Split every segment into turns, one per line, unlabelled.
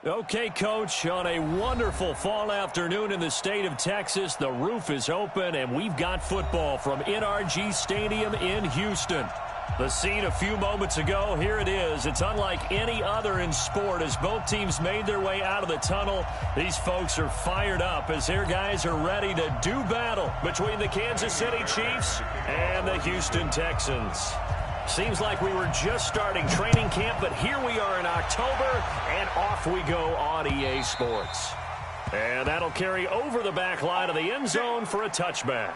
Okay, Coach, on a wonderful fall afternoon in the state of Texas, the roof is open, and we've got football from NRG Stadium in Houston. The scene a few moments ago, here it is. It's unlike any other in sport as both teams made their way out of the tunnel. These folks are fired up as their guys are ready to do battle between the Kansas City Chiefs and the Houston Texans. Seems like we were just starting training camp, but here we are in October, and off we go on EA Sports. And that'll carry over the back line of the end zone for a touchback.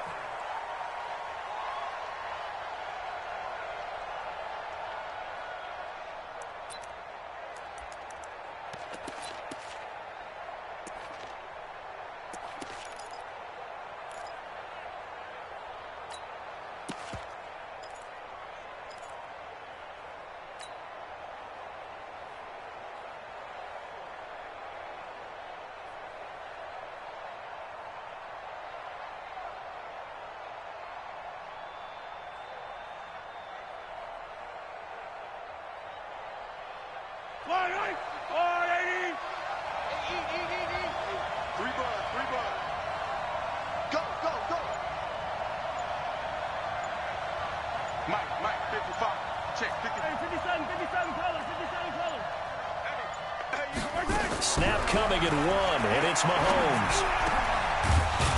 Snap coming at one, and it's Mahomes.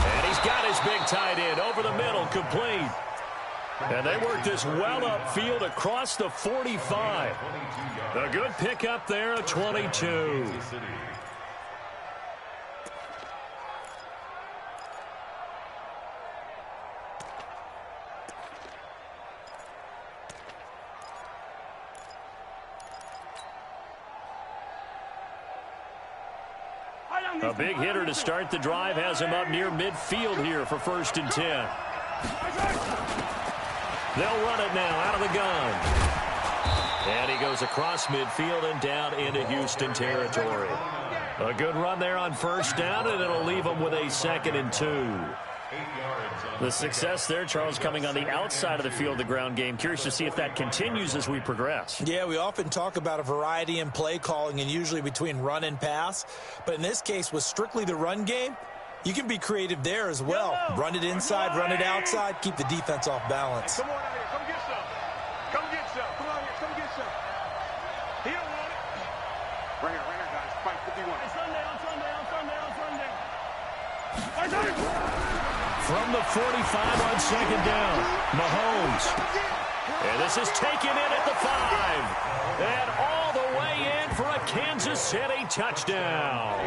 And he's got his big tight end over the middle, complete. And they work this well upfield across the 45. A good pickup there, a 22. A big hitter to start the drive has him up near midfield here for 1st and 10. They'll run it now out of the gun. And he goes across midfield and down into Houston territory. A good run there on 1st down, and it'll leave them with a 2nd and 2. The success there, Charles, coming on the outside of the field, the ground game. Curious to see if that continues as we progress.
Yeah, we often talk about a variety in play calling and usually between run and pass. But in this case, with strictly the run game, you can be creative there as well. Run it inside, run it outside, keep the defense off balance.
Come on out here. Come get some. Come get some. Come on here. Come get some. He don't want it. Right here, guys. Fight 51. Hey, Sunday.
From the 45 on 2nd down, Mahomes. And this is taken in at the 5. And all the way in for a Kansas City touchdown.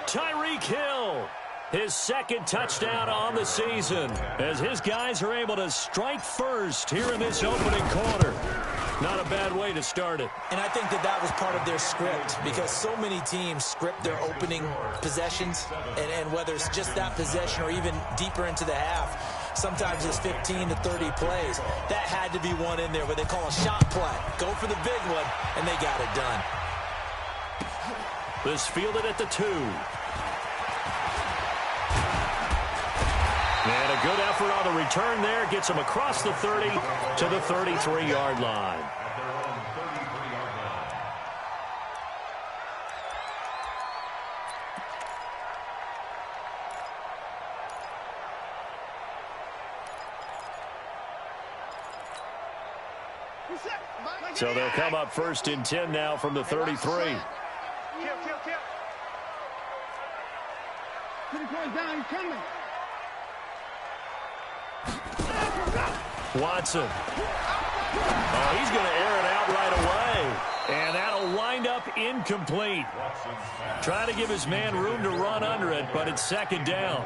Tyreek Hill, his 2nd touchdown on the season, as his guys are able to strike first here in this opening quarter. Not a bad way to start it.
And I think that was part of their script, because so many teams script their opening possessions, and whether it's just that possession or even deeper into the half, sometimes it's 15 to 30 plays. That had to be one in there, what they call a shot play. Go for the big one, and they got it done.
This fielded at the 2. And a good effort on the return there. Gets him across the 30 to the 33-yard line. So they'll come up 1st and 10 now from the 33.
Kill. 20 points down, he's coming.
Watson. Oh, he's going to air it out right away. And that'll wind up incomplete. Trying to give his man room to run under it, but it's 2nd down.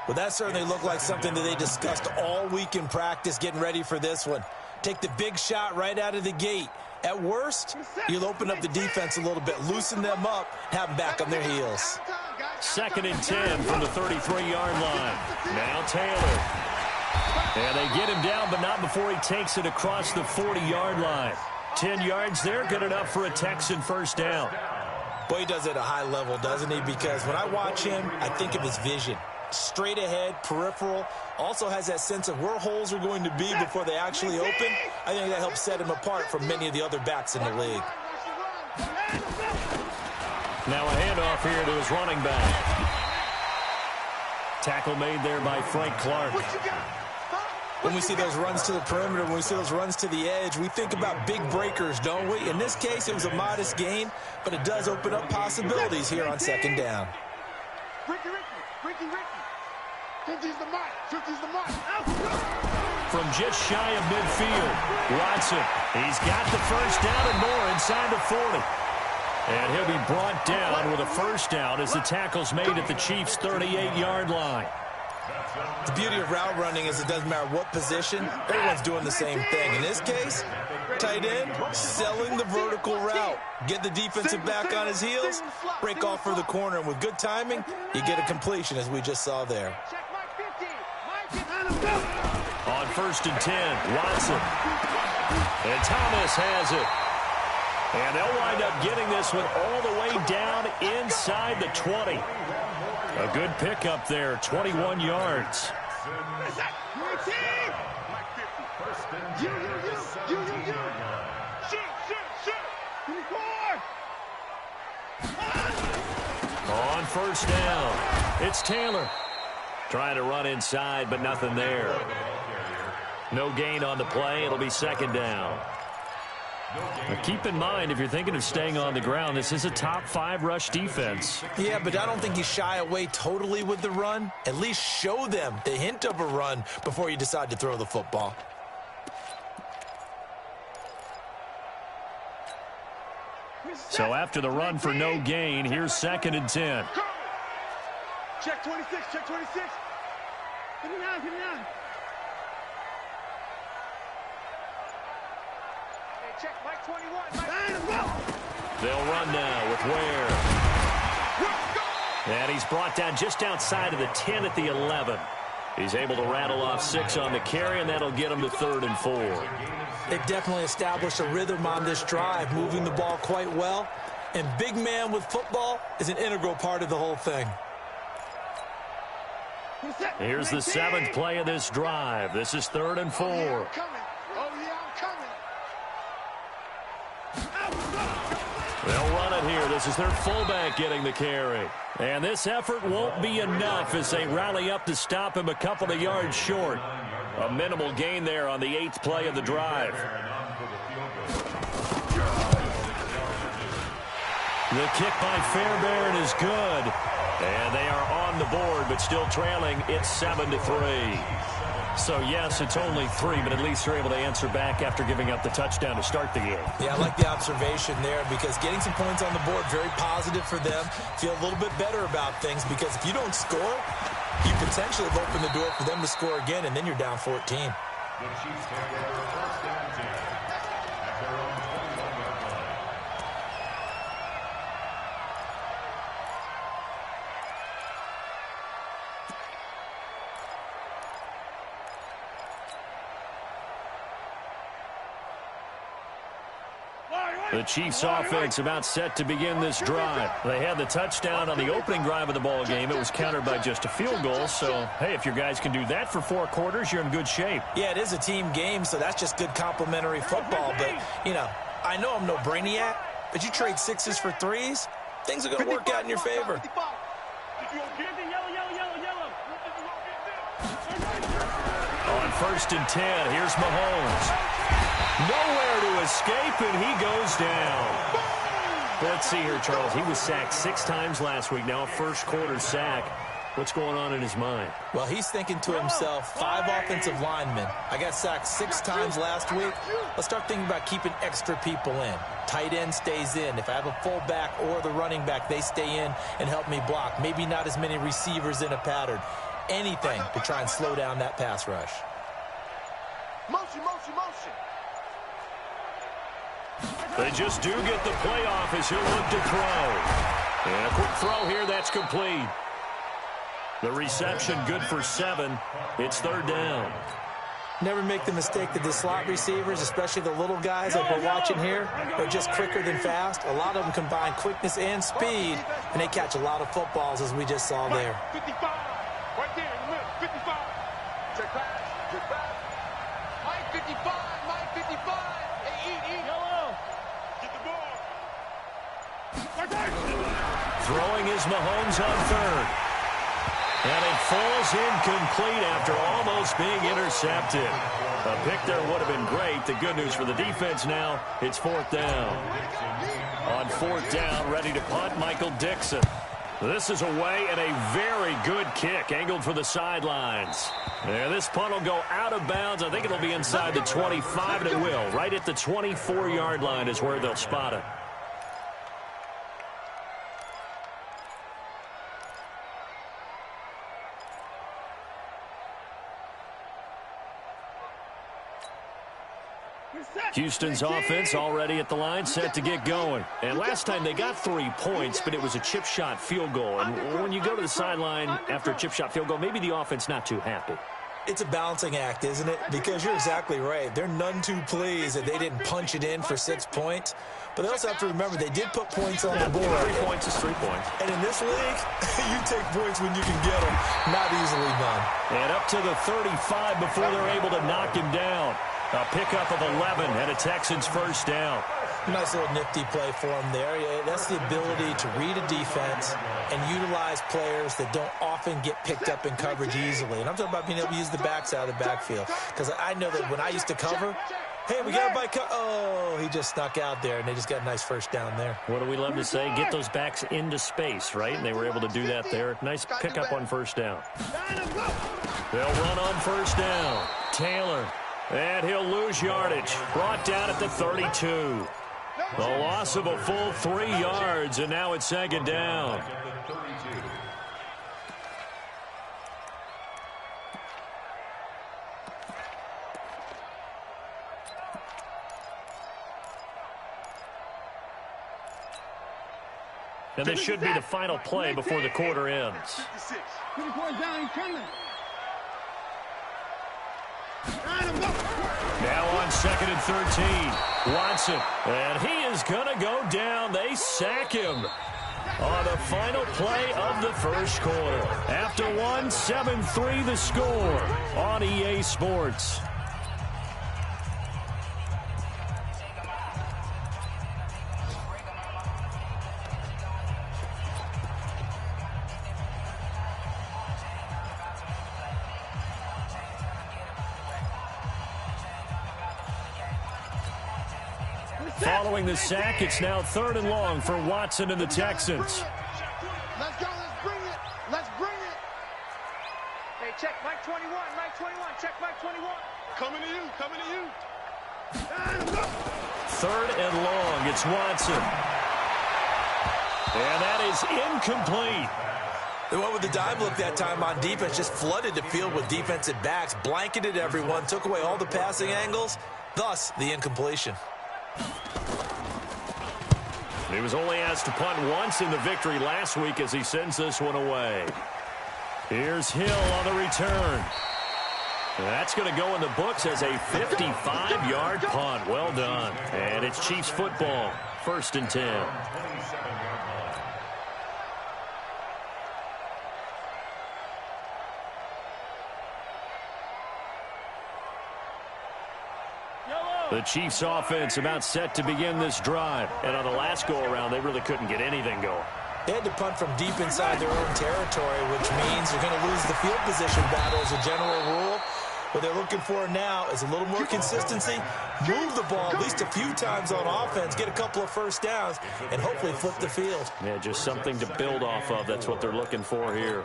Well, that certainly looked like something that they discussed all week in practice getting ready for this one. Take the big shot right out of the gate. At worst, you'll open up the defense a little bit, loosen them up, have them back on their heels.
2nd and 10 from the 33-yard line. Now Taylor. And they get him down, but not before he takes it across the 40-yard line. 10 yards there, good enough for a Texan 1st down.
Boy, he does it at a high level, doesn't he? Because when I watch him, I think of his vision. Straight ahead, peripheral, also has that sense of where holes are going to be before they actually open. I think that helps set him apart from many of the other backs in the league.
Now a handoff here to his running back. Tackle made there by Frank Clark.
When we see those runs to the perimeter, when we see those runs to the edge, we think about big breakers, don't we? In this case, it was a modest gain, but it does open up possibilities here on second down.
Ricky.
From just shy of midfield, Watson. He's got the first down and more inside the 40. And he'll be brought down with a first down as the tackle's made at the Chiefs' 38-yard line.
The beauty of route running is it doesn't matter what position, everyone's doing the same thing. In this case, tight end, selling the vertical route. Get the defensive back on his heels, break off for the corner, and with good timing, you get a completion as we just saw there.
On 1st and 10, Watson. And Thomas has it. And they'll wind up getting this one all the way down inside the 20. A good pickup there, 21 yards. On 1st down, it's Taylor. Trying to run inside, but nothing there. No gain on the play. It'll be 2nd down. Now keep in mind, if you're thinking of staying on the ground, this is a top 5 rush defense.
Yeah, but I don't think you shy away totally with the run. At least show them the hint of a run before you decide to throw the football.
So after the run for no gain, here's 2nd and 10.
Check 26, check 26. 59, 59. Check Mike 21.
They'll run now with Ware. And he's brought down just outside of the 10 at the 11. He's able to rattle off 6 on the carry, and that'll get him to 3rd and 4.
They've definitely established a rhythm on this drive, moving the ball quite well. And big man with football is an integral part of the whole thing.
Here's the 7th play of this drive. This is 3rd and 4. They'll run it here. This is their fullback getting the carry. And this effort won't be enough as they rally up to stop him a couple of yards short. A minimal gain there on the 8th play of the drive. The kick by Fairbairn is good. And they are on the board, but still trailing. It's 7-3. So, yes, it's only 3, but at least they're able to answer back after giving up the touchdown to start the game.
Yeah, I like the observation there because getting some points on the board, very positive for them. Feel a little bit better about things because if you don't score, you potentially have opened the door for them to score again, and then you're down 14.
The Chiefs offense about set to begin this drive. They had the touchdown on the opening drive of the ball game. It was countered by just a field goal. So, hey, if your guys can do that for 4 quarters, you're in good shape.
Yeah, it is a team game, so that's just good complimentary football. But, you know, I know I'm no brainiac, but you trade 6s for 3s, things are going to work out in your favor.
On 1st and 10, here's Mahomes. Nowhere to escape, and he goes down. Let's see here, Charles. He was sacked 6 times last week. Now a first-quarter sack. What's going on in his mind?
Well, he's thinking to himself, 5 offensive linemen. I got sacked 6 times last week. Let's start thinking about keeping extra people in. Tight end stays in. If I have a fullback or the running back, they stay in and help me block. Maybe not as many receivers in a pattern. Anything to try and slow down that pass rush.
Motion, motion, motion.
They just do get the play off as he'll look to throw. And a quick throw here, that's complete. The reception good for 7. It's 3rd down.
Never make the mistake that the slot receivers, especially the little guys like we're watching here, are just quicker than fast. A lot of them combine quickness and speed, and they catch a lot of footballs as we just saw there.
55. Right there in the middle. 55. Check pass. Check pass. Mike 55. Mike 55. Hey, eat. Yellow. Get the ball. Right there.
Here's Mahomes on third. And it falls incomplete after almost being intercepted. A pick there would have been great. The good news for the defense now, it's fourth down. On fourth down, ready to punt, Michael Dixon. This is away and a very good kick, angled for the sidelines. And this punt will go out of bounds. I think it'll be inside the 25, and it will. Right at the 24-yard line is where they'll spot it. Houston's offense already at the line, set to get going. And last time they got 3 points, but it was a chip shot field goal. And when you go to the sideline after a chip shot field goal, maybe the offense not too happy.
It's a balancing act, isn't it? Because you're exactly right. They're none too pleased that they didn't punch it in for 6 points. But they also have to remember they did put points on the board.
3 points is 3 points.
And in this league, you take points when you can get them. Not easily done.
And up to the 35 before they're able to knock him down. A pickup of 11 and a Texans first down.
Nice little nifty play for him there. Yeah, that's the ability to read a defense and utilize players that don't often get picked up in coverage easily. And I'm talking about being able to use the backside of the backfield. Because I know that when I used to cover, hey, we got a bike. Oh, he just snuck out there, and they just got a nice first down there.
What do we love to say? Get those backs into space, right? And they were able to do that there. Nice pickup on first down. They'll run on first down. Taylor. And he'll lose yardage. Brought down at the 32. The loss of a full 3 yards, and now it's second down. And this should be the final play before the quarter ends. Now on second and 13, Watson, and he is going to go down. They sack him on the final play of the first quarter. After one, 7-3 the score on EA Sports. Following the sack, it's now third and long for Watson and the Texans.
Let's go, let's bring it. Let's bring it. Hey, check Mike 21, Mike 21, check Mike 21. Coming to you, coming to you.
Third and long, it's Watson. And that is incomplete.
They went with the dime look that time on defense, just flooded the field with defensive backs, blanketed everyone, took away all the passing angles, thus the incompletion.
He was only asked to punt once in the victory last week as he sends this one away. Here's Hill on the return. That's going to go in the books as a 55-yard punt. Well done. And it's Chiefs football, 1st and 10. The Chiefs offense about set to begin this drive. And on the last go-around, they really couldn't get anything going.
They had to punt from deep inside their own territory, which means they're going to lose the field position battle as a general rule. What they're looking for now is a little more consistency, move the ball at least a few times on offense, get a couple of first downs, and hopefully flip the field.
Yeah, just something to build off of. That's what they're looking for here.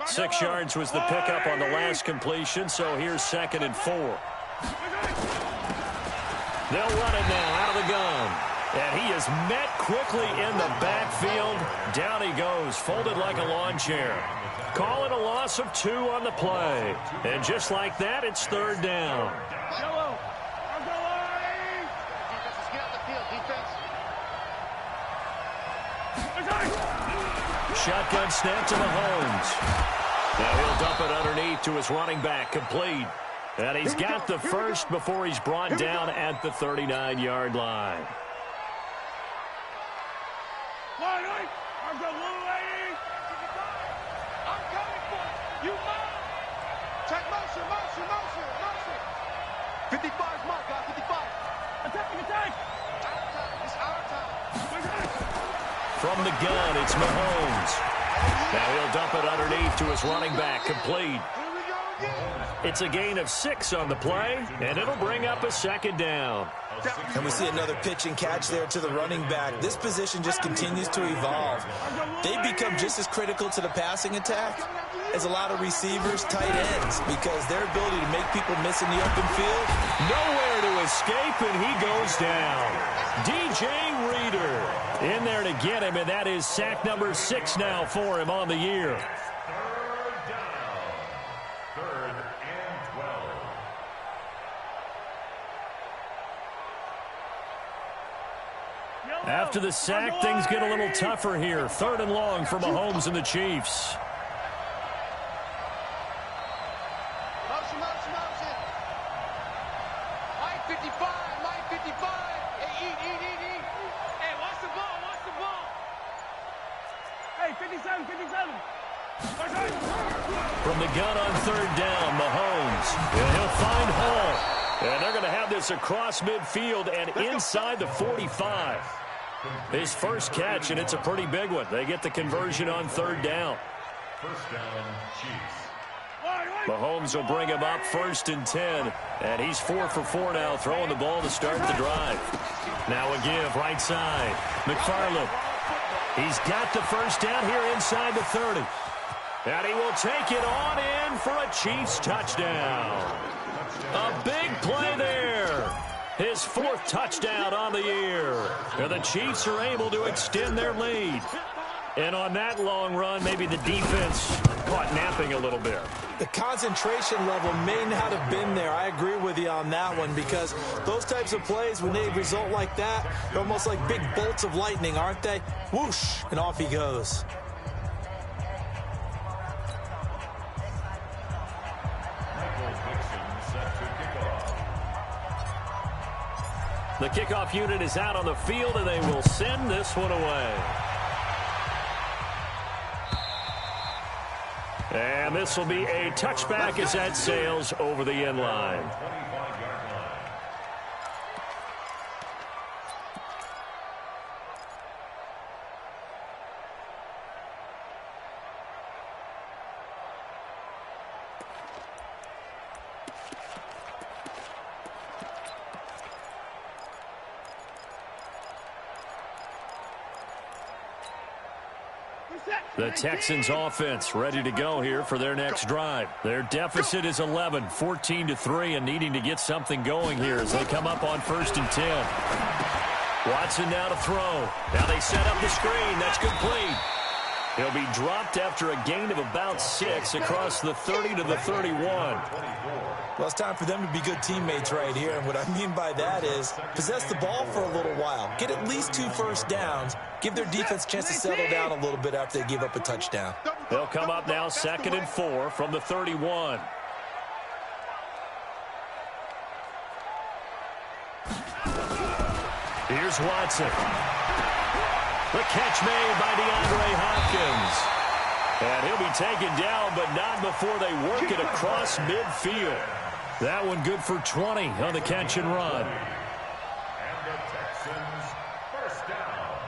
6 yards was the pickup on the last completion, so here's 2nd and 4. They'll run it now out of the gun. And he is met quickly in the backfield. Down he goes, folded like a lawn chair. Call it a loss of 2 on the play. And just like that, it's 3rd down. Shotgun snap to Mahomes. Now he'll dump it underneath to his running back, complete. And he's got the first before he's brought down at the 39-yard line.
I'm coming for you. You mine. Check motion, motion, motion, motion. 55 is mark, guys, 55. Attack.
From the gun, it's Mahomes. Now he'll dump it underneath to his running back, complete. It's a gain of 6 on the play, and it'll bring up a second down.
And we see another pitch and catch there to the running back. This position just continues to evolve. They've become just as critical to the passing attack as a lot of receivers, tight ends, because their ability to make people miss in the open field.
Nowhere to escape, and he goes down. DJ Reader in there to get him, and that is sack number 6 now for him on the year. After the sack, things get a little tougher here. 3rd and long for Mahomes and the Chiefs.
Motion. Line 55. Hey, eat. Hey, watch the ball. Hey, 57.
From the gun on 3rd down, Mahomes. And he'll find Hall. And they're going to have this across midfield and inside the 45. His first catch, and it's a pretty big one. They get the conversion on 3rd down.
First down, Chiefs.
Mahomes will bring him up 1st and 10. And he's 4 for 4 now, throwing the ball to start the drive. Now a give, right side. McFarland. He's got the first down here inside the 30. And he will take it on in for a Chiefs touchdown. A big play there. His 4th touchdown on the year. And the Chiefs are able to extend their lead. And on that long run, maybe the defense caught napping a little bit.
The concentration level may not have been there. I agree with you on that one, because those types of plays, when they result like that, they're almost like big bolts of lightning, aren't they? Whoosh, and off he goes.
The kickoff unit is out on the field, and they will send this one away. And this will be a touchback as that sails over the end line. The Texans offense ready to go here for their next drive. Their deficit is 11, 14-3, and needing to get something going here as they come up on 1st and 10. Watson now to throw. Now they set up the screen. That's complete. He'll be dropped after a gain of about 6 across the 30 to the 31.
Well, it's time for them to be good teammates right here. And what I mean by that is possess the ball for a little while. Get at least 2 first downs. Give their defense a chance to settle down a little bit after they give up a touchdown.
They'll come up now 2nd and 4 from the 31. Here's Watson. The catch made by DeAndre Hopkins. And he'll be taken down, but not before they work it across midfield. That one good for 20 on the catch and run.
And the Texans, first down.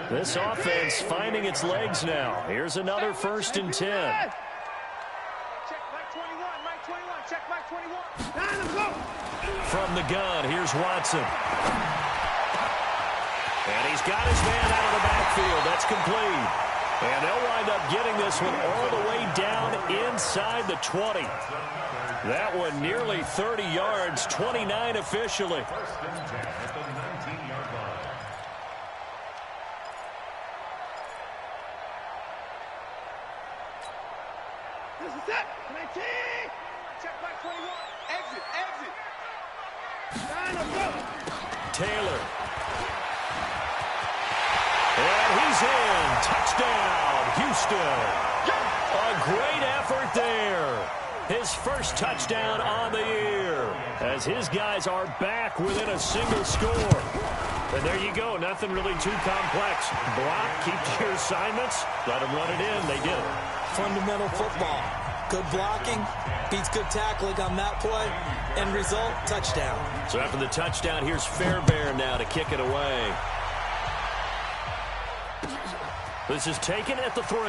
This offense finding its legs now. Here's another 1st and 10.
Check Mike 21. Check Mike 21.
From the gun, here's Watson. And he's got his man out of the backfield. That's complete. And they'll wind up getting this one all the way down inside the 20. That one nearly 30 yards, 29 officially.
First and 10 at the 19-yard line.
This is it. 19. Check Mike 21. Exit.
Taylor. And he's in. Touchdown, Houston. A great effort there. His first touchdown on the year as his guys are back within a single score. And there you go. Nothing really too complex. Block, keep to your assignments, let them run it in. They did it.
Fundamental football. Good blocking, beats good tackling on that play. End result, touchdown.
So after the touchdown, here's Fairbairn now to kick it away. This is taken at the 3.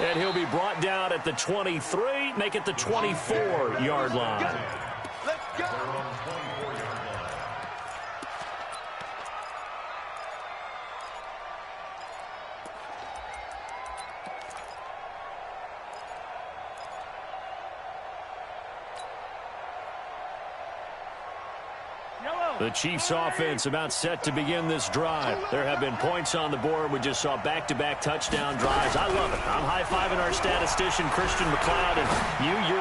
And he'll be brought down at the 23, make it the 24-yard line.
Let's go.
The Chiefs offense about set to begin this drive. There have been points on the board. We just saw back-to-back touchdown drives. I love it. I'm high-fiving our statistician, Christian McLeod, and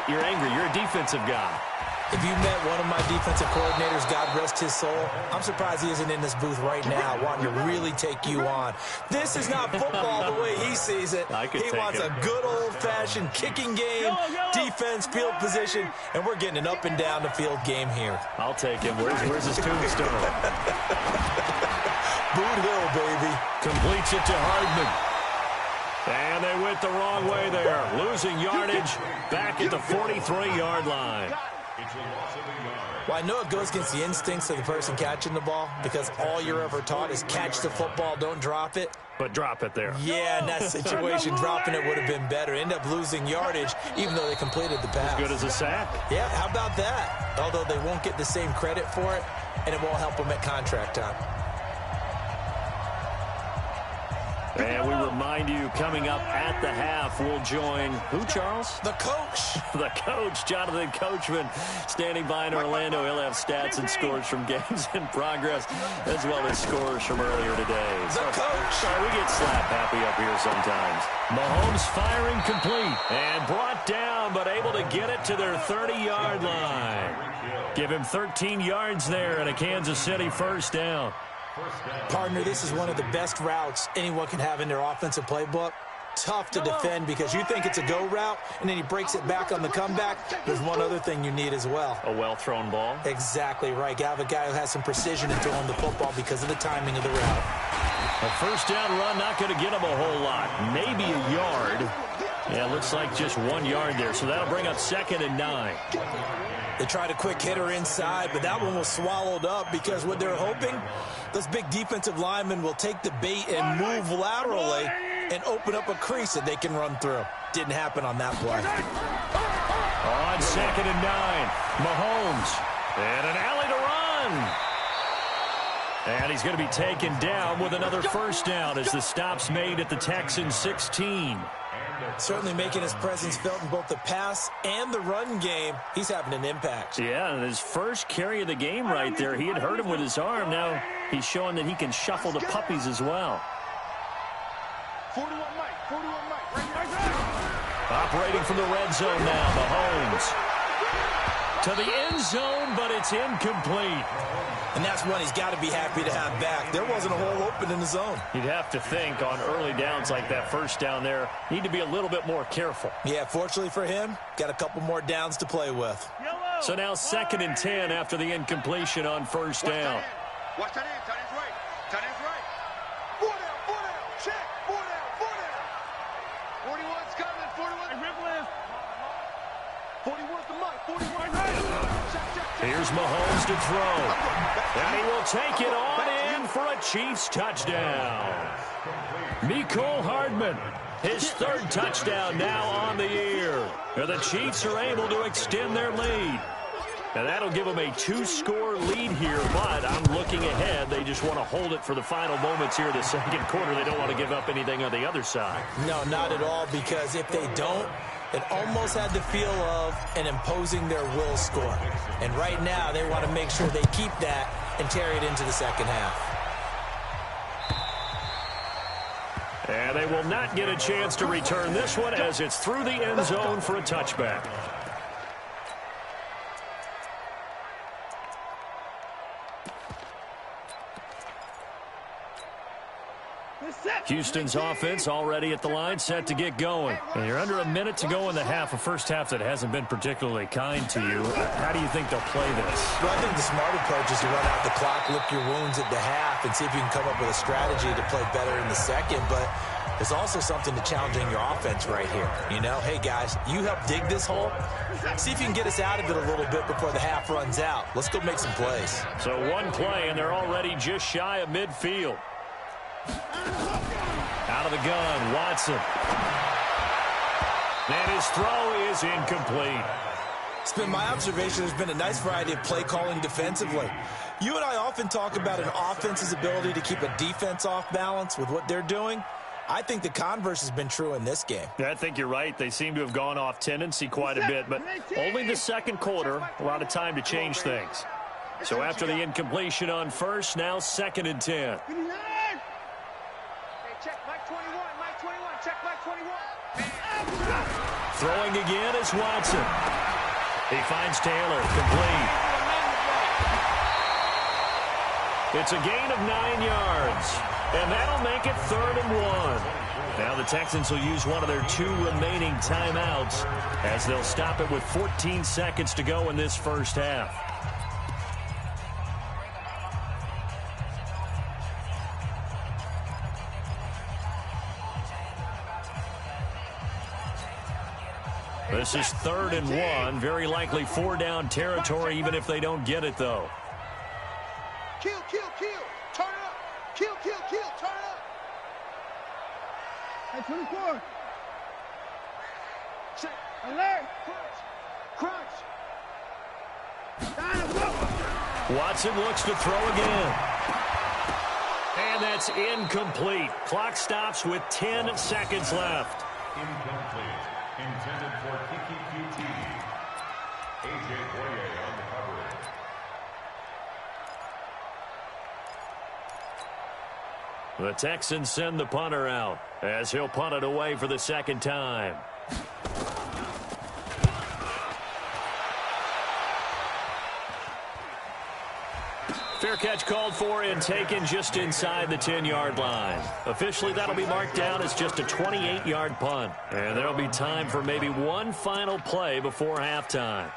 you're angry. You're a defensive guy.
If you met one of my defensive coordinators, God rest his soul, I'm surprised he isn't in this booth right now wanting to really take you on. This is not football the way he sees it. He wants a good old-fashioned kicking game, defense, field position, and we're getting an up and down the field game here.
I'll take him. Where's his tombstone?
Boot Hill, baby.
Completes it to Hardman. And they went the wrong way there. Losing yardage back at the 43-yard line.
Well, I know it goes against the instincts of the person catching the ball because all you're ever taught is catch the football, don't drop it.
But drop it there.
Yeah, in that situation, dropping it would have been better. End up losing yardage, even though they completed the pass.
As good as a sack.
Yeah, how about that? Although they won't get the same credit for it, and it won't help them at contract time.
And we remind you, coming up at the half, we'll join who, Charles?
The coach.
The coach, Jonathan Coachman, standing by in Orlando. He'll have stats and scores from games in progress, as well as scores from earlier today.
The coach.
Sorry, we get slap happy up here sometimes. Mahomes firing complete and brought down, but able to get it to their 30-yard line. Give him 13 yards there and a Kansas City first down.
Partner, this is one of the best routes anyone can have in their offensive playbook. Tough to defend because you think it's a go route, and then he breaks it back on the comeback. There's one other thing you need as well.
A well-thrown ball.
Exactly right. You have a guy who has some precision in throwing the football because of the timing of the route.
A first down run, not going to get him a whole lot. Maybe a yard. Yeah, looks like just 1 yard there, so that'll bring up 2nd and 9.
They tried a quick hitter inside, but that one was swallowed up because what they're hoping, those big defensive linemen will take the bait and move laterally and open up a crease that they can run through. Didn't happen on that play.
On 2nd and 9, Mahomes. And an alley to run. And he's going to be taken down with another first down as the stop's made at the Texans 16.
Certainly making his presence felt in both the pass and the run game. He's having an impact.
Yeah, and his first carry of the game right there, he had hurt him with his arm. Now he's showing that he can shuffle the puppies as well.
41 Mike, 41 Mike. Right.
Operating from the red zone now, Mahomes. To the end zone, but it's incomplete.
And that's one he's got to be happy to have back. There wasn't a hole open in the zone.
You'd have to think on early downs like that first down there, need to be a little bit more careful.
Yeah, fortunately for him, got a couple more downs to play with.
So now 2nd and 10 after the incompletion on first down.
Watch that in. Tight end's right. Tight end's right. 4 down. Check. 4 down. 41's coming. 41. Ripple 41's the mark. 41 right.
Here's Mahomes to throw. And he will take it on in for a Chiefs touchdown. Mecole Hardman, his 3rd touchdown now on the year. And the Chiefs are able to extend their lead. And that'll give them a 2-score lead here, but I'm looking ahead. They just want to hold it for the final moments here of the 2nd quarter. They don't want to give up anything on the other side.
No, not at all, because if they don't, it almost had the feel of an imposing their will score. And right now, they want to make sure they keep that and carry it into the second half.
And they will not get a chance to return this one as it's through the end zone for a touchback. Houston's offense already at the line, set to get going. And you're under a minute to go in the half, a first half that hasn't been particularly kind to you. How do you think they'll play this?
Well, I think the smart approach is to run out the clock, lick your wounds at the half, and see if you can come up with a strategy to play better in the second. But there's also something to challenging your offense right here. You know, hey, guys, you help dig this hole. See if you can get us out of it a little bit before the half runs out. Let's go make some plays.
So one play, and they're already just shy of midfield. Out of the gun, Watson. And his throw is incomplete.
It's been my observation there's been a nice variety of play calling defensively. You and I often talk about an offense's ability to keep a defense off balance with what they're doing. I think the converse has been true in this game.
Yeah, I think you're right. They seem to have gone off tendency quite a bit, but only the second quarter, a lot of time to change things. So after the incompletion on first, now 2nd and 10.
Hey, check Mike 21, Mike 21, check Mike 21.
Throwing again is Watson. He finds Taylor, complete. It's a gain of 9 yards, and that'll make it 3rd and 1. Now the Texans will use one of their 2 remaining timeouts as they'll stop it with 14 seconds to go in this first half. This is 3rd and 1, very likely 4-down territory, even if they don't get it, though.
Kill, kill, kill. Turn it up. Kill, kill, kill. Turn it up. Hey, 24. Check. Alert. Crunch. Crunch.
Watson looks to throw again. And that's incomplete. Clock stops with 10 seconds left.
Incomplete. Intended for Kiki QT. A.J. Boye on the coverage.
The Texans send the punter out as he'll punt it away for the second time. Fair catch called for and taken just inside the 10-yard line. Officially, that'll be marked down as just a 28-yard punt. And there'll be time for maybe one final play before halftime.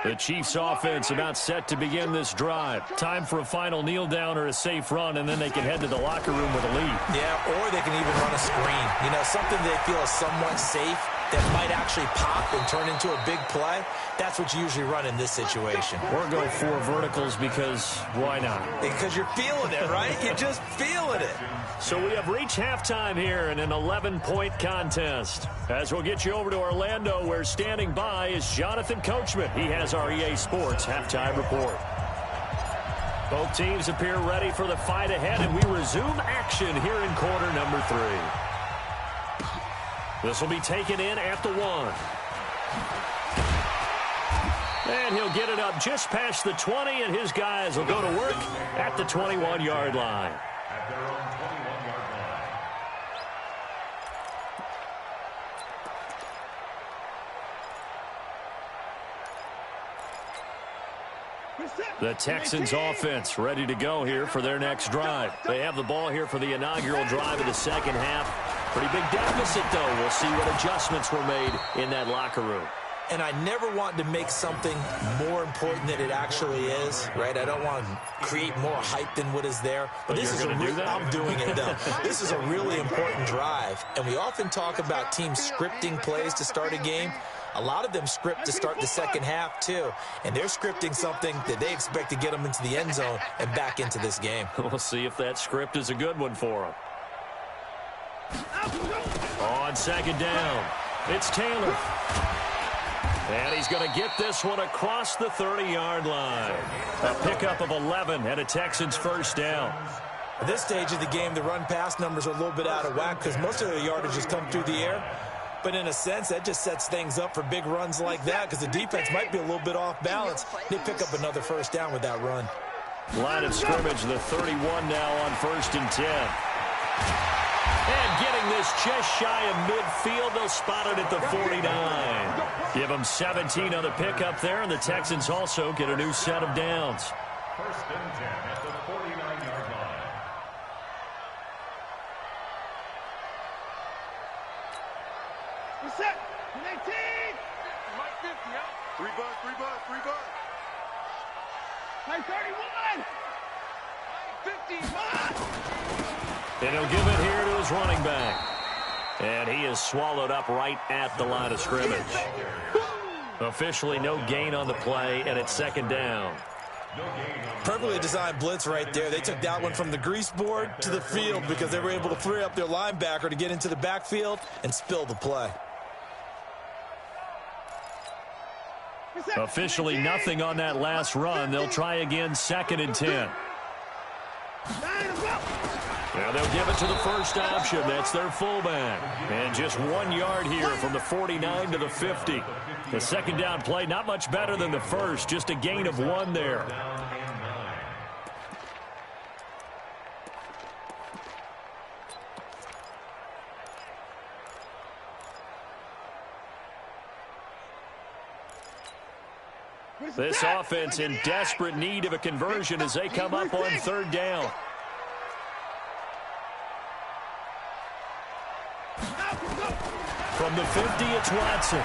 The Chiefs offense about set to begin this drive. Time for a final kneel down or a safe run, and then they can head to the locker room with a lead.
Yeah, or they can even run a screen. You know, something they feel is somewhat safe that might actually pop and turn into a big play. That's what you usually run in this situation.
Or go 4 verticals because why not?
Because you're feeling it, right? You're just feeling it.
So we have reached halftime here in an 11-point contest. As we'll get you over to Orlando, where standing by is Jonathan Coachman. He has our EA Sports halftime report. Both teams appear ready for the fight ahead, and we resume action here in quarter number 3. This will be taken in at the 1. And he'll get it up just past the 20, and his guys will go to work at the 21-yard line.
At their own 21-yard line.
The Texans offense ready to go here for their next drive. They have the ball here for the inaugural drive of the second half. Pretty big deficit, though. We'll see what adjustments were made in that locker room.
And I never want to make something more important than it actually is, right? I don't want to create more hype than what is there. But this is a I'm doing it, though. This is a really important drive. And we often talk about teams scripting plays to start a game. A lot of them script to start the second half, too. And they're scripting something that they expect to get them into the end zone and back into this game.
We'll see if that script is a good one for them. On second down, it's Taylor. And he's going to get this one across the 30-yard line. A pickup of 11 and a Texans first down.
At this stage of the game, the run-pass numbers are a little bit out of whack because most of their yardage has come through the air. But in a sense, that just sets things up for big runs like that because the defense might be a little bit off balance. They pick up another first down with that run.
Line of scrimmage, the 31 now on 1st and 10. And getting this just shy of midfield, they'll spot it at the 49. Give them 17 on the pickup there, and the Texans also get a new set of downs.
1st and 10 at the 49-yard line.
We're set. 18. Mike 50, yeah. 3 bucks, 3 bucks, 3 bucks. Mike 31. Mike 50.
And he'll give it here to his running back. And he is swallowed up right at the line of scrimmage. Officially no gain on the play, and it's second down.
Perfectly designed blitz right there. They took that one from the grease board to the field because they were able to free up their linebacker to get into the backfield and spill the play.
Officially nothing on that last run. They'll try again, 2nd and 10. Now they'll give it to the first option. That's their fullback. And just 1 yard here from the 49 to the 50. The second down play, not much better than the first. Just a gain of 1 there. This offense in desperate need of a conversion as they come up on 3rd down. From the 50, it's Watson.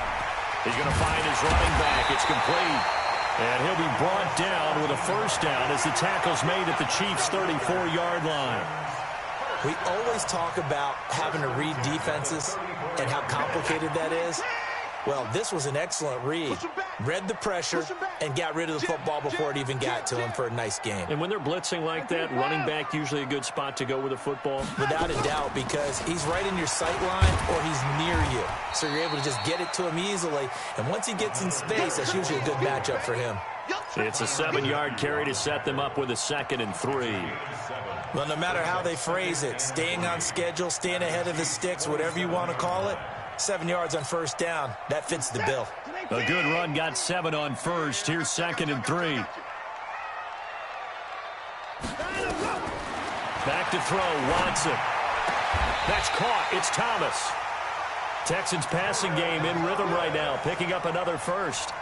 He's going to find his running back. It's complete. And he'll be brought down with a first down as the tackle's made at the Chiefs' 34-yard line.
We always talk about having to read defenses and how complicated that is. Well, this was an excellent read. Read the pressure and got rid of the football before it even got to him for a nice game.
And when they're blitzing like that, running back usually a good spot to go with the football?
Without a doubt, because he's right in your sight line or he's near you. So you're able to just get it to him easily. And once he gets in space, that's usually a good matchup for him.
It's a 7-yard carry to set them up with a 2nd and 3.
Well, no matter how they phrase it, staying on schedule, staying ahead of the sticks, whatever you want to call it, 7 yards on first down, that fits the bill.
A good run got 7 on first. Here's 2nd and 3. Back to throw, Watson. That's caught. It's Thomas. Texans passing game in rhythm right now, picking up another first.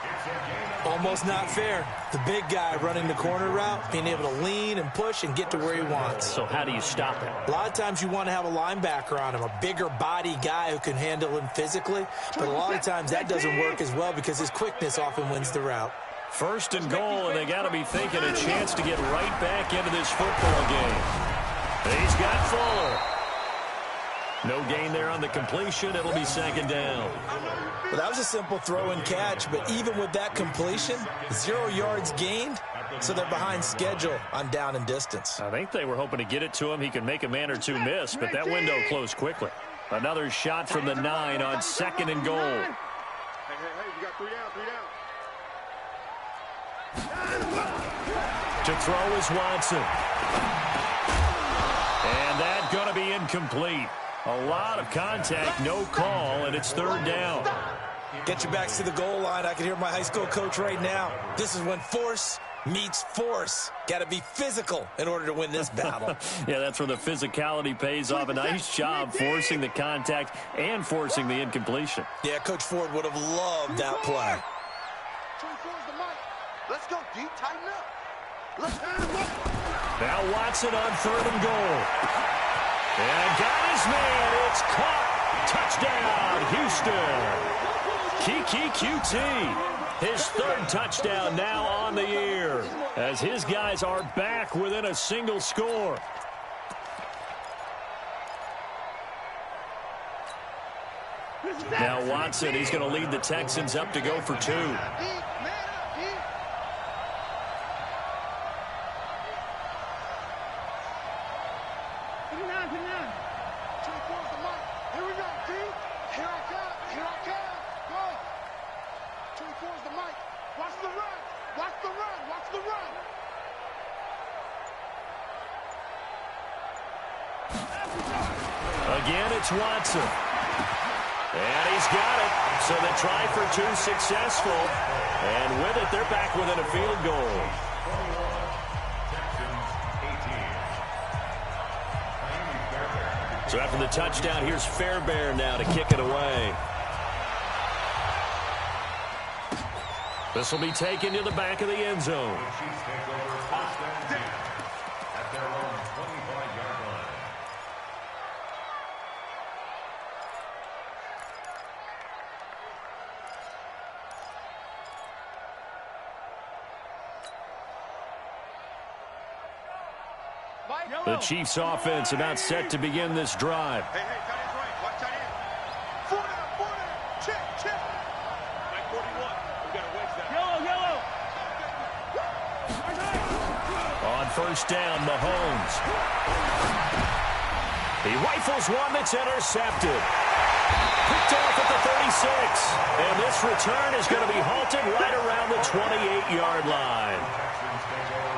Almost not fair. The big guy running the corner route, being able to lean and push and get to where he wants.
So how do you stop him?
A lot of times you want to have a linebacker on him, a bigger body guy who can handle him physically. But a lot of times that doesn't work as well because his quickness often wins the route.
1st and goal, and they got to be thinking a chance to get right back into this football game. He's got Fuller. No gain there on the completion. It'll be 2nd down.
Well, that was a simple throw and catch, but even with that completion, 0 yards gained, so they're behind schedule on down and distance.
I think they were hoping to get it to him. He could make a man or two miss, but that window closed quickly. Another shot from the 9 on 2nd and goal.
Hey, we got 3 down.
To throw is Watson. And that's going to be incomplete. A lot of contact, no call, and it's 3rd down.
Get your backs to the goal line. I can hear my high school coach right now. This is when force meets force. Got to be physical in order to win this battle.
Yeah, that's where the physicality pays off. A nice job forcing the contact and forcing the incompletion.
Yeah, Coach Ford would have loved that play.
24's the mic. Let's go, D. Tighten up. Let's go.
Now Watson on 3rd and goal. And got his man. It's caught. Touchdown, Houston. Kiki QT. His 3rd touchdown now on the year as his guys are back within a single score. Now Watson, he's going to lead the Texans up to go for 2. Again, it's Watson. And he's got it. So the try for 2 successful. And with it, they're back within a field goal. So after the touchdown, here's Fairbairn now to kick it away. This will be taken to the back of the end zone. The Chiefs offense about set to begin this drive.
Hey, tight end's right. Watch tight end. 4 down. Check. Mike 41.
first down, Mahomes. He rifles one that's intercepted. Picked off at the 36. And this return is going to be halted right around the 28-yard line.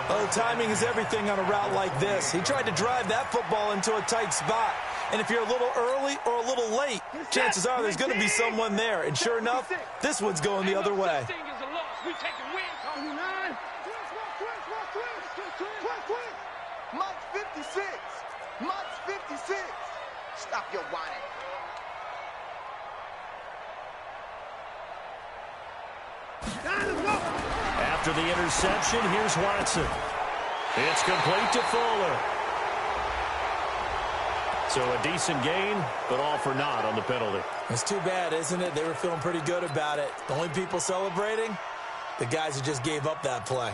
Oh, timing is everything on a route like this. He tried to drive that football into a tight spot. And if you're a little early or a little late, chances are there's going to be someone there. And sure enough, this one's going the other way.
Mike's 56. Mike's 56. Stop your whining.
After the interception, here's Watson. It's complete to Fuller. So a decent gain, but all for naught on the penalty.
It's too bad, isn't it? They were feeling pretty good about it. The only people celebrating, the guys who just gave up that play.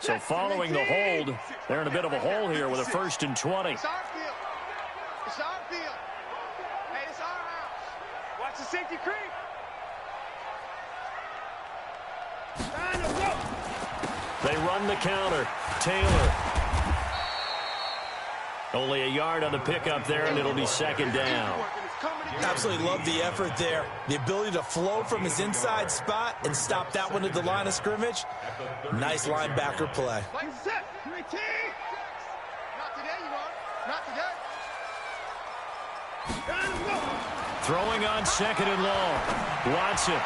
So following the hold, they're in a bit of a hole here with a 1st and 20.
It's our field. It's our field. Hey, it's our house. Watch the safety creep.
They run the counter. Taylor. Only a yard on the pickup there, and it'll be 2nd down.
Absolutely love the effort there. The ability to flow from his inside spot and stop that one at the line of scrimmage. Nice linebacker play.
Not today, you won't. Not today.
Throwing on 2nd and long. Watson.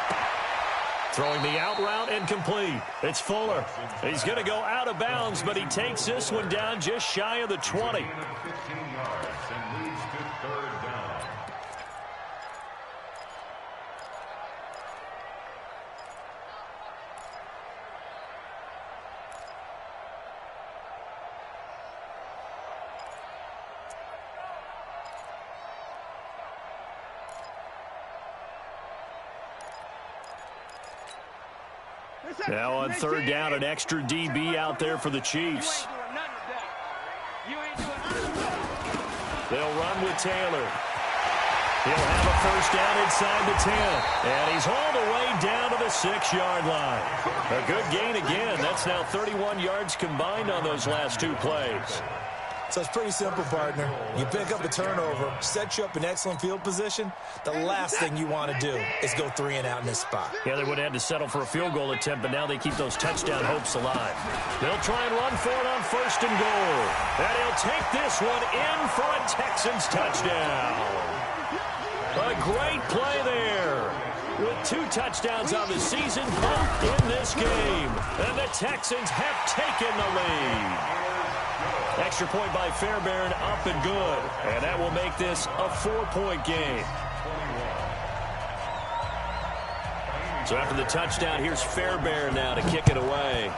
Throwing the out route incomplete. It's Fuller. He's going to go out of bounds, but he takes this one down just shy of the 20.
15 yards and leads to 3rd down.
Now on 3rd down, an extra DB out there for the Chiefs. They'll run with Taylor. He'll have a 1st down inside the 10. And he's hauled away down to the 6-yard line. A good gain again. That's now 31 yards combined on those last 2 plays.
So it's pretty simple, partner. You pick up a turnover, set you up in excellent field position. The last thing you want to do is go 3 and out in this spot.
Yeah, they would have had to settle for a field goal attempt, but now they keep those touchdown hopes alive. They'll try and run for it on 1st and goal. And he'll take this one in for a Texans touchdown. A great play there. With 2 touchdowns on the season, both in this game. And the Texans have taken the lead. Extra point by Fairbairn, up and good. And that will make this a 4-point game. So after the touchdown, here's Fairbairn now to kick it away.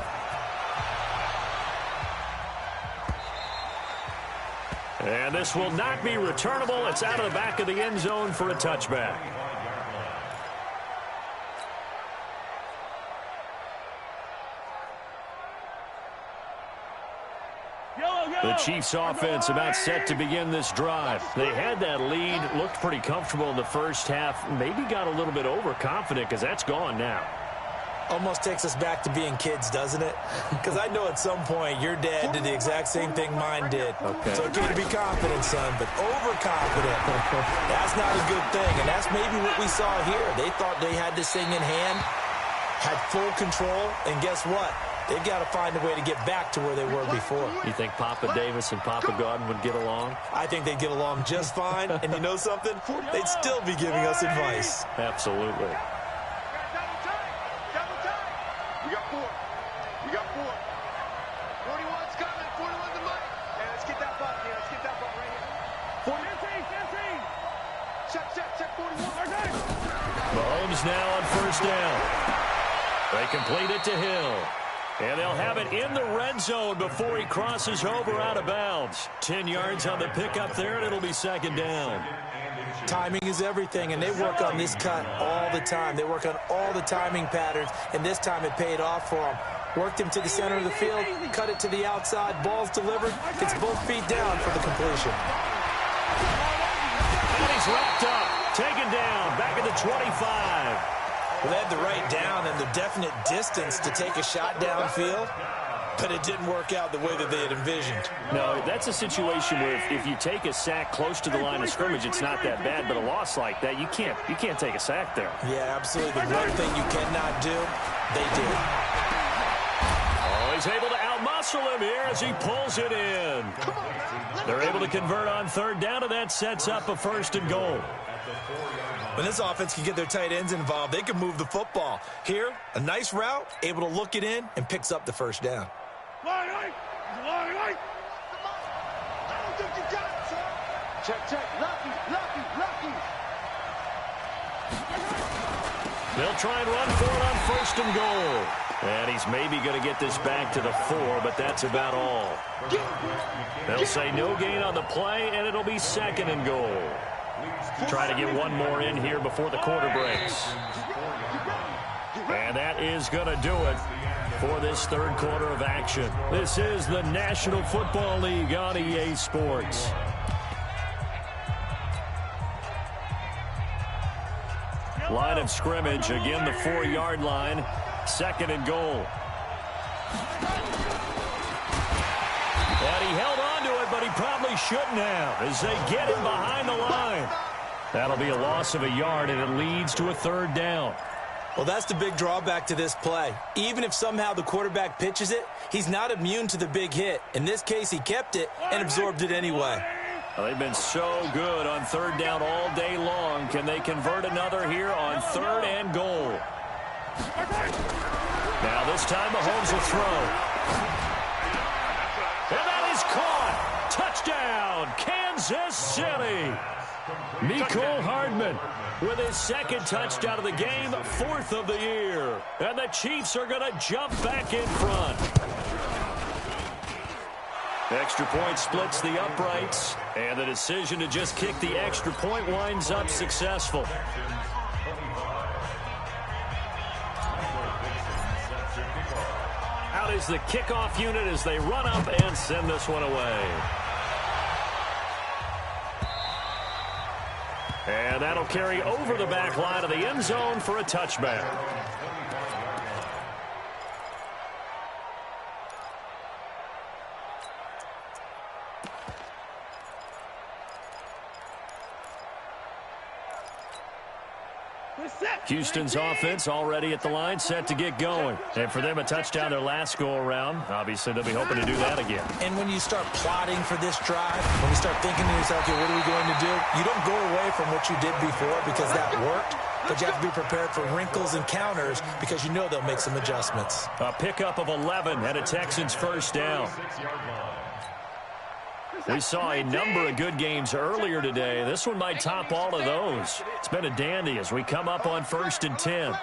And this will not be returnable. It's out of the back of the end zone for a touchback. The Chiefs offense about set to begin this drive. They had that lead, looked pretty comfortable in the first half, maybe got a little bit overconfident because that's gone now.
Almost takes us back to being kids, doesn't it? Because I know at some point your dad did the exact same thing mine did.
Okay.
It's okay to be confident, son, but overconfident, that's not a good thing. And that's maybe what we saw here. They thought they had this thing in hand, had full control, and guess what? They've got to find a way to get back to where they were before.
You think Papa Davis and Papa Godwin would get along?
I think they'd get along just fine. And you know something? They'd still be giving us advice.
Absolutely.
Double time. We got 4. We got 4. 41's coming. 41's the money. Hey, let's get that ball here. Let's get that ball right here. 15. Check 41.
Mahomes now on 1st down. They complete it to Hill. And they'll have it in the red zone before he crosses over out of bounds. 10 yards on the pickup there, and it'll be 2nd down.
Timing is everything, and they work on this cut all the time. They work on all the timing patterns, and this time it paid off for them. Worked him to the center of the field, cut it to the outside, ball's delivered, gets both feet down for the completion.
And he's wrapped up, taken down, back at the 25.
Well, they had the right down and the definite distance to take a shot downfield. but it didn't work out the way that they had envisioned.
No, that's a situation where if you take a sack close to the line of scrimmage, it's not that bad, but a loss like that, you can't take a sack there.
Yeah, absolutely. The one thing you cannot do, they did.
Oh, he's able to outmuscle him here as he pulls it in. They're able to convert on third down, and that sets up a 1st and goal.
When this offense can get their tight ends involved, they can move the football. Here, a nice route, able to look it in, and picks up the 1st down.
Check. Lucky.
They'll try and run for it on 1st and goal. And he's maybe going to get this back to the 4, but that's about all. They'll say no gain on the play, and it'll be 2nd and goal. Try to get one more in here before the quarter breaks. And that is going to do it for this 3rd quarter of action. This is the National Football League on EA Sports. Line of scrimmage, again the 4-yard line, 2nd and goal. And he held on to it, but he probably shouldn't have as they get him behind the line. That'll be a loss of a yard, and it leads to a 3rd down.
Well, that's the big drawback to this play. Even if somehow the quarterback pitches it, he's not immune to the big hit. In this case, he kept it and absorbed it anyway.
Well, they've been so good on 3rd down all day long. Can they convert another here on 3rd and goal? Now this time Mahomes will throw. And that is caught. Touchdown, Kansas City. Mecole Hardman with his 2nd touchdown of the game, 4th of the year. And the Chiefs are going to jump back in front. Extra point splits the uprights, and the decision to just kick the extra point winds up successful. Out is the kickoff unit as they run up and send this one away. And that'll carry over the back line of the end zone for a touchback. Houston's offense already at the line, set to get going. And for them, a touchdown their last go-around. Obviously, they'll be hoping to do that again.
And when you start plotting for this drive, when you start thinking to yourself, okay, what are we going to do? You don't go away from what you did before because that worked, but you have to be prepared for wrinkles and counters because you know they'll make some adjustments.
A pickup of 11 and a Texans 1st down. We saw a number of good games earlier today. This one might top all of those. It's been a dandy as we come up on 1st and 10.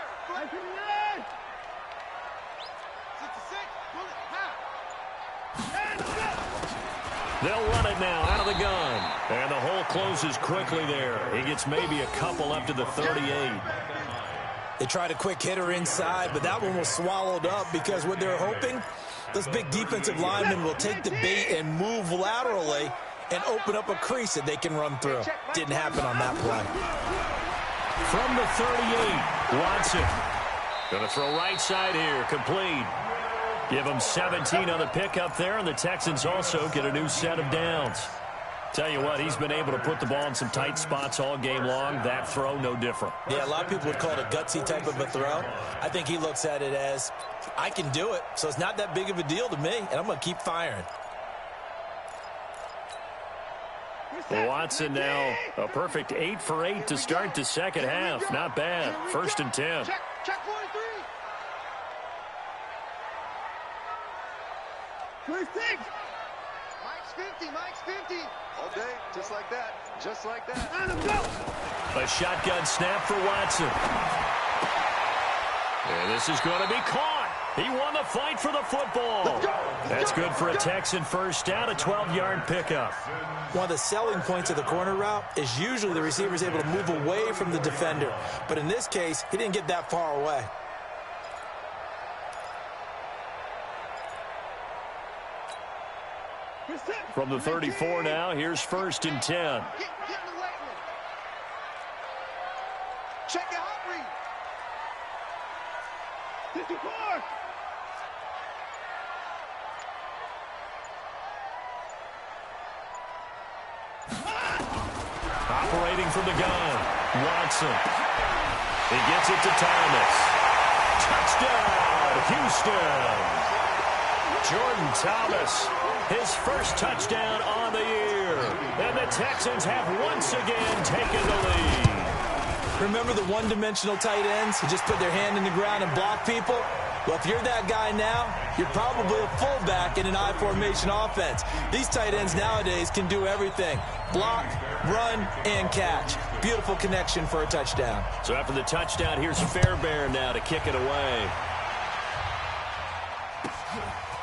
They'll run it now out of the gun. And the hole closes quickly there. He gets maybe a couple up to the 38.
They tried a quick hitter inside, but that one was swallowed up because what they're hoping, those big defensive linemen will take the bait and move laterally and open up a crease that they can run through. Didn't happen on that play.
From the 38, Watson. Going to throw right side here, complete. Give them 17 on the pickup there, and the Texans also get a new set of downs. Tell you what, he's been able to put the ball in some tight spots all game long. That throw, no different.
Yeah, a lot of people would call it a gutsy type of a throw. I think he looks at it as, I can do it, so it's not that big of a deal to me, and I'm going to keep firing.
Watson now a perfect 8 for 8 to start the second half. Not bad. 1st and 10.
Check 43.
26.
Mike's 50. All day, just like that. Just like that.
Let him go.
A shotgun snap for Watson. And this is going to be caught. He won the fight for the football. That's good for a Texan 1st down, a 12-yard pickup.
One of the selling points of the corner route is usually the receiver is able to move away from the defender. But in this case, he didn't get that far away.
From the 34 now, here's 1st and 10.
Get in the late one. Check it out, Reed.
54.
initiating from the gun. Watson. He gets it to Thomas. Touchdown, Houston. Jordan Thomas, his first touchdown on the year. And the Texans have once again taken the lead.
Remember the one-dimensional tight ends who just put their hand in the ground and block people? Well, if you're that guy now, you're probably a fullback in an I-formation offense. These tight ends nowadays can do everything. Block, run, and catch. Beautiful connection for a touchdown.
So after the touchdown, here's Fairbairn now to kick it away.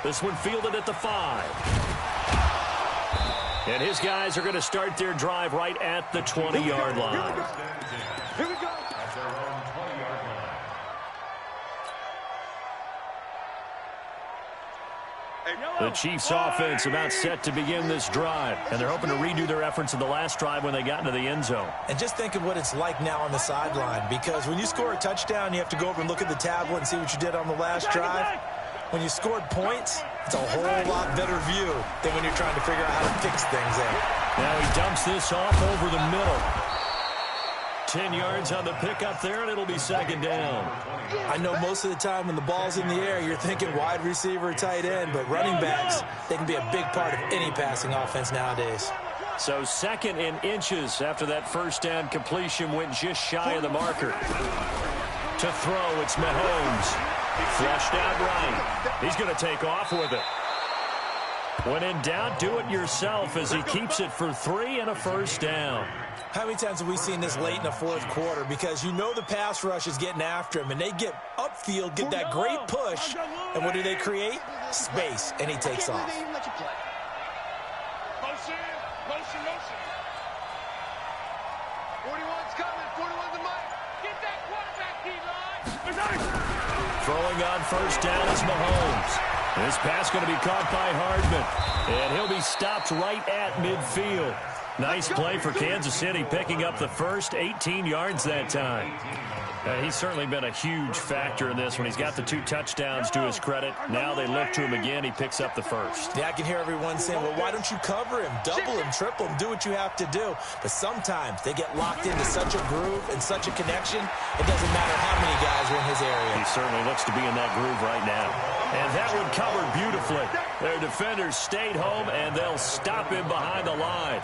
This one fielded at the 5. And his guys are going to start their drive right at the 20-yard line.
Here we go.
At their own 20-yard line.
The Chiefs offense about set to begin this drive, and they're hoping to redo their efforts in the last drive when they got into the end zone.
And just think of what it's like now on the sideline, because when you score a touchdown, you have to go over and look at the tablet and see what you did on the last drive. When you scored points, it's a whole lot better view than when you're trying to figure out how to fix things there.
Now he dumps this off over the middle. 10 yards on the pickup there, and it'll be second down.
I know most of the time when the ball's in the air, you're thinking wide receiver, tight end, but running backs, they can be a big part of any passing offense nowadays.
So second in inches after that first down completion went just shy of the marker. To throw, it's Mahomes. Flushed out right. He's going to take off with it. When in doubt, do it yourself as he keeps it for 3 and a first down.
How many times have we seen this late in the fourth quarter? Because you know the pass rush is getting after him, and they get upfield, get that great push, and what do they create? Space, and he takes off.
Motion, motion, motion. 41's coming. 41's the mic. Get that quarterback, D-line.
Throwing on first down is Mahomes. This pass going to be caught by Hardman, and he'll be stopped right at midfield. Nice play for Kansas City, picking up the first 18 yards that time. He's certainly been a huge factor in this when he's got the 2 touchdowns to his credit. Now they look to him again. He picks up the first.
Yeah, I can hear everyone saying, well, why don't you cover him, double him, triple him, do what you have to do. But sometimes they get locked into such a groove and such a connection, it doesn't matter how many guys are in his area.
He certainly looks to be in that groove right now. And that one covered beautifully. Their defenders stayed home, and they'll stop him behind the line.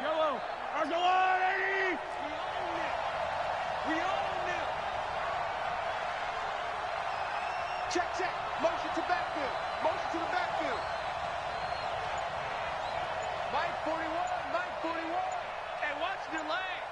Yellow. Our go on, Eddie. We own it. Check, check. Motion to backfield. Motion to the backfield. Mike 41. Mike 41. And watch the lane.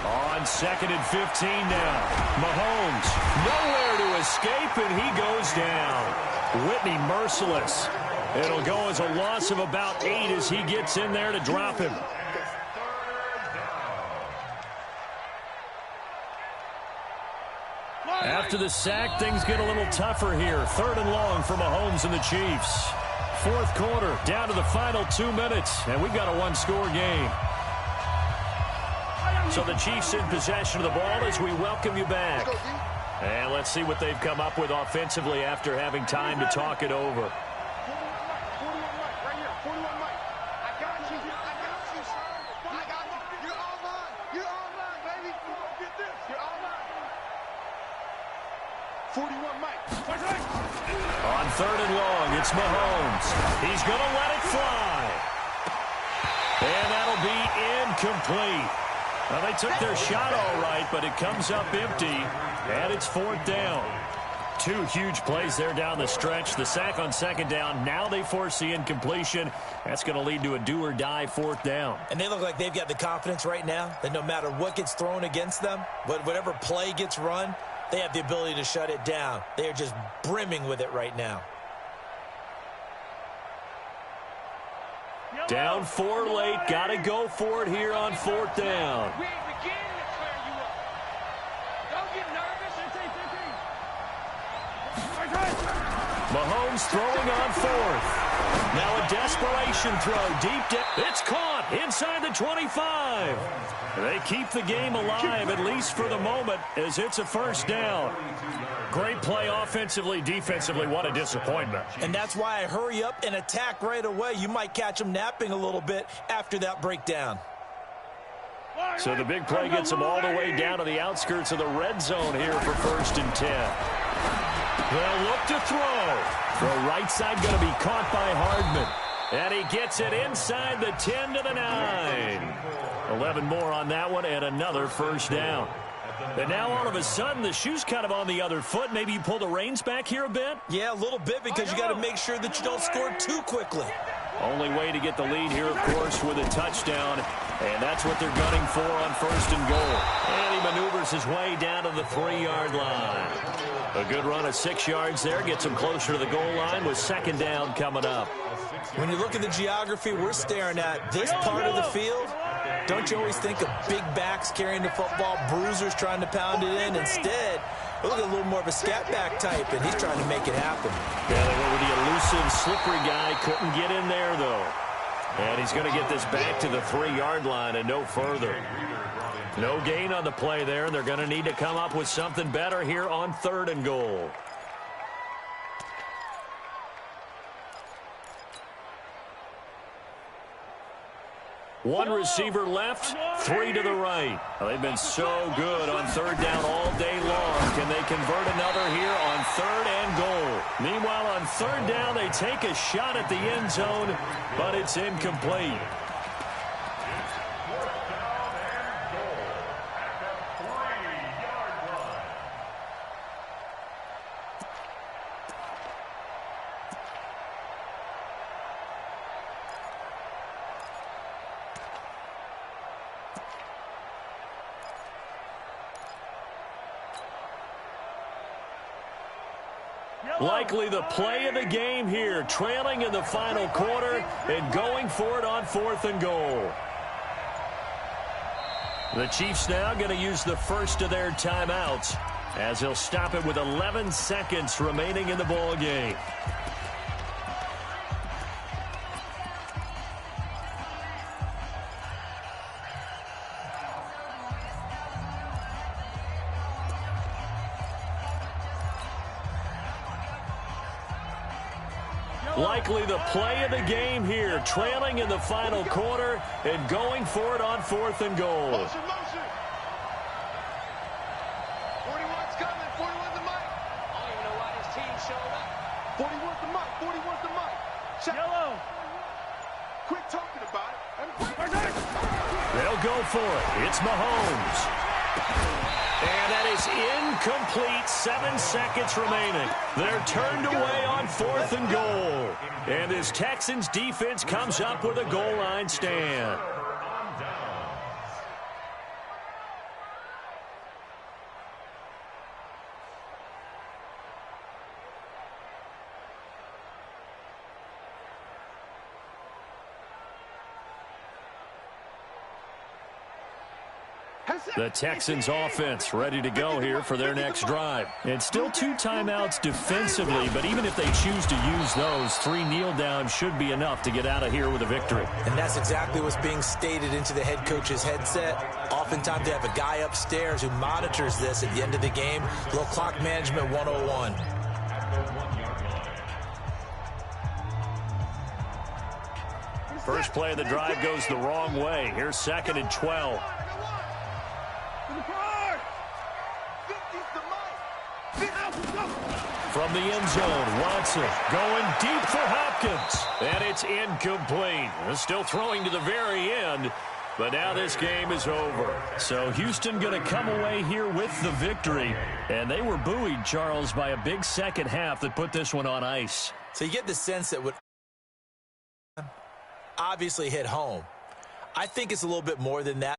On second and 15 now. Mahomes nowhere to escape, and he goes down. Whitney merciless. It'll go as a loss of about 8 as he gets in there to drop him. After the sack, things get a little tougher here. 3rd and long for Mahomes and the Chiefs. Fourth quarter, down to the final 2 minutes, and we've got a 1-score game. So the Chiefs in possession of the ball as we welcome you back. And let's see what they've come up with offensively after having time to talk it over.
41 Mike, right here. 41 Mike. I got you. I got you, sir. I got you. You're all mine. You're all mine, baby. Get this. You're all mine. 41 Mike.
On 3rd and long, it's Mahomes. He's going to let it fly. And that'll be incomplete. Well, they took their shot all right, but it comes up empty, and it's 4th down. 2 huge plays there down the stretch. The sack on 2nd down. Now they force the incompletion. That's going to lead to a do-or-die 4th down.
And they look like they've got the confidence right now that no matter what gets thrown against them, whatever play gets run, they have the ability to shut it down. They are just brimming with it right now.
Down 4 late. Got to go for it here on 4th down.
We ain't beginning to clear you up. Don't get nervous.
Mahomes throwing on 4th. Now a desperation throw deep down. It's caught inside the 25. They keep the game alive, at least for the moment, as it's a first down. Great play offensively, defensively. What a disappointment.
And that's why I hurry up and attack right away. You might catch them napping a little bit after that breakdown.
So the big play gets them all the way down to the outskirts of the red zone here for 1st and 10. They'll look to throw. The right side going to be caught by Hardman. And he gets it inside the 10 to the 9. 11 more on that one and another first down. And now all of a sudden the shoe's kind of on the other foot. Maybe you pull the reins back here a bit?
Yeah, a little bit, because you got to make sure that you don't score too quickly.
Only way to get the lead here, of course, with a touchdown. And that's what they're gunning for on 1st and goal. And he maneuvers his way down to the 3-yard line. A good run of 6 yards there gets him closer to the goal line with 2nd down coming up.
When you look at the geography we're staring at, this part of the field, don't you always think of big backs carrying the football, bruisers trying to pound it in? Instead, look at a little more of a scat back type, and he's trying to make it happen.
Yeah, they went with the elusive, slippery guy. Couldn't get in there, though. And he's going to get this back to the 3-yard line and no further. No gain on the play there, and they're going to need to come up with something better here on 3rd and goal. One receiver left, 3 to the right. Well, they've been so good on 3rd down all day long. Can they convert another here on 3rd and goal? Meanwhile, on 3rd down, they take a shot at the end zone, but it's incomplete. Likely the play of the game here, trailing in the final quarter and going for it on 4th and goal. The Chiefs now going to use the first of their timeouts as they'll stop it with 11 seconds remaining in the ball game. Likely the play of the game here, trailing in the final quarter and going for it on 4th and goal.
Motion, motion. 41's coming. 41's the mic.
I don't even know why this team showed up.
41's the mic. 41's the mic. Check.
Yellow.
Quit talking about it.
They'll go for it. It's Mahomes. And that is incomplete. 7 seconds remaining. They're turned away on 4th and goal. And this Texans defense comes up with a goal line stand. The Texans offense ready to go here for their next drive. And still 2 timeouts defensively, but even if they choose to use those, 3 kneel downs should be enough to get out of here with a victory.
And that's exactly what's being stated into the head coach's headset. Oftentimes they have a guy upstairs who monitors this at the end of the game. Little clock management 101.
First play of the drive goes the wrong way. Here's 2nd and 12. From the end zone, Watson going deep for Hopkins. And it's incomplete. Still throwing to the very end. But now this game is over. So Houston going to come away here with the victory. And they were buoyed, Charles, by a big second half that put this one on ice.
So you get the sense that would obviously hit home. I think it's a little bit more than that.